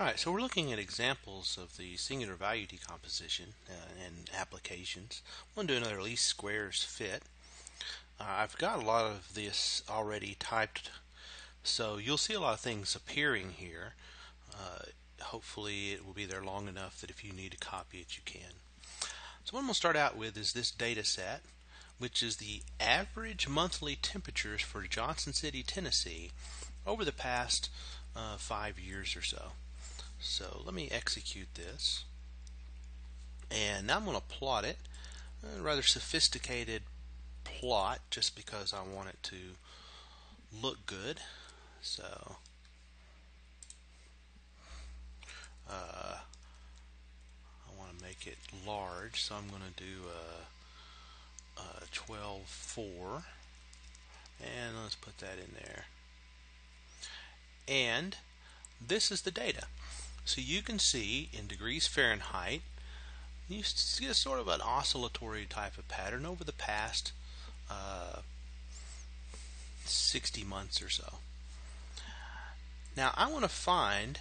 Alright, so we're looking at examples of the singular value decomposition and applications. I'm going to do another least squares fit. I've got a lot of this already typed, so you'll see a lot of things appearing here. Hopefully it will be there long enough that if you need to copy it, you can. So what I'm going to start out with is this data set, which is the average monthly temperatures for Johnson City, Tennessee over the past 5 years or so. So let me execute this, and now I'm going to plot it. A rather sophisticated plot just because I want it to look good. So I want to make it large, so I'm going to do 12:4, and let's put that in there. And this is the data. So you can see in degrees Fahrenheit, you see a sort of an oscillatory type of pattern over the past 60 months or so. Now I want to find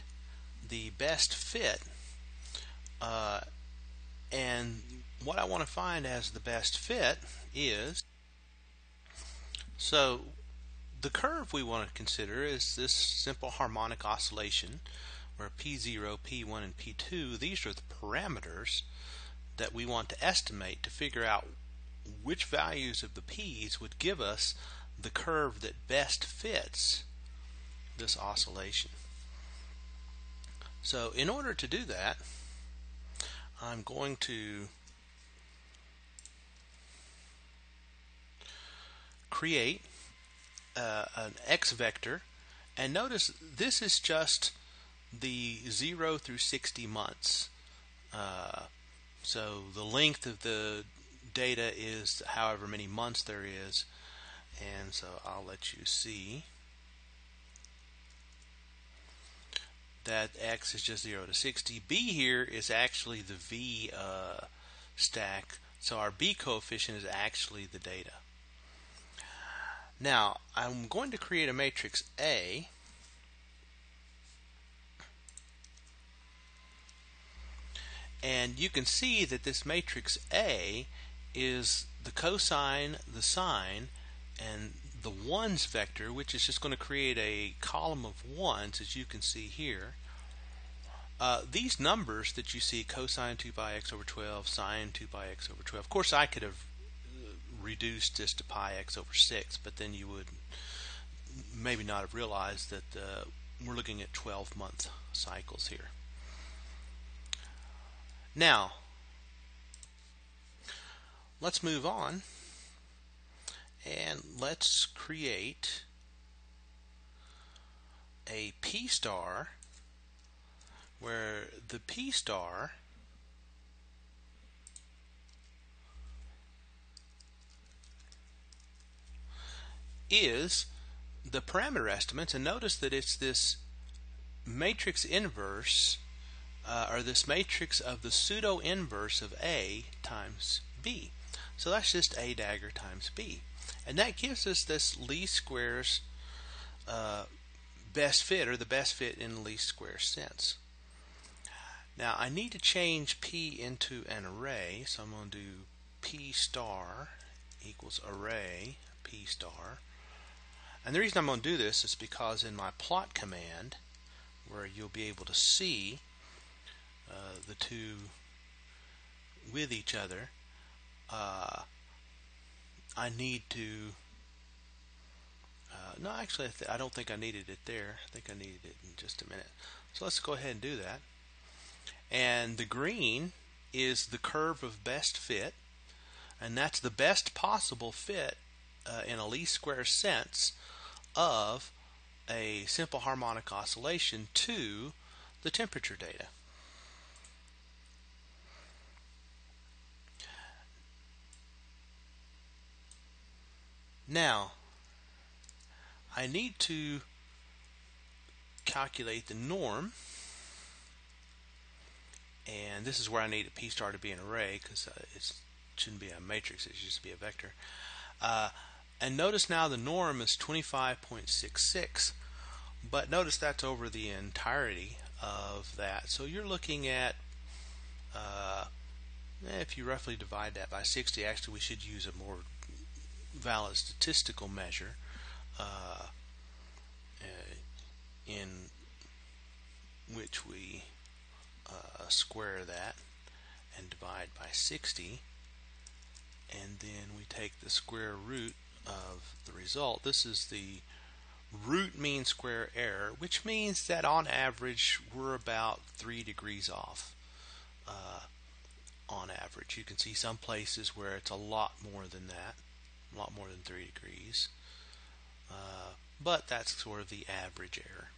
the best fit, and what I want to find as the best fit is, so the curve we want to consider is this simple harmonic oscillation where P0, P1, and P2, these are the parameters that we want to estimate to figure out which values of the P's would give us the curve that best fits this oscillation. So in order to do that, I'm going to create an X vector, and notice this is just the 0 through 60 months. So the length of the data is however many months there is, and so I'll let you see that X is just 0 to 60. B here is actually the V stack, so our B coefficient is actually the data. Now I'm going to create a matrix A, and you can see that this matrix A is the cosine, the sine, and the ones vector, which is just going to create a column of ones, as you can see here. These numbers that you see, cosine 2 pi x over 12, sine 2 pi x over 12, of course I could have reduced this to pi x over 6, but then you would maybe not have realized that we're looking at 12-month cycles here. Now let's move on and let's create a P star where the P star is the parameter estimates, and notice that it's this matrix inverse or this matrix of the pseudo inverse of A times B. So that's just A dagger times B, and that gives us this least squares best fit, or the best fit in least squares sense. Now I need to change P into an array, so I'm going to do P star equals array P star. And the reason I'm going to do this is because in my plot command, where you'll be able to see the two with each other, I need to no, actually I don't think I needed it there. I think I needed it in just a minute. So let's go ahead and do that. And the green is the curve of best fit, and that's the best possible fit in a least square sense of a simple harmonic oscillation to the temperature data. Now I need to calculate the norm, and this is where I need a P star to be an array, because it shouldn't be a matrix, it should just be a vector. And notice now the norm is 25.66, but notice that's over the entirety of that. So you're looking at, if you roughly divide that by 60, actually we should use a more valid statistical measure in which we square that and divide by 60, and then we take the square root of the result. This is the root mean square error, which means that on average we're about 3 degrees off. On average, you can see some places where it's a lot more than that, a lot more than 3 degrees, but that's sort of the average error.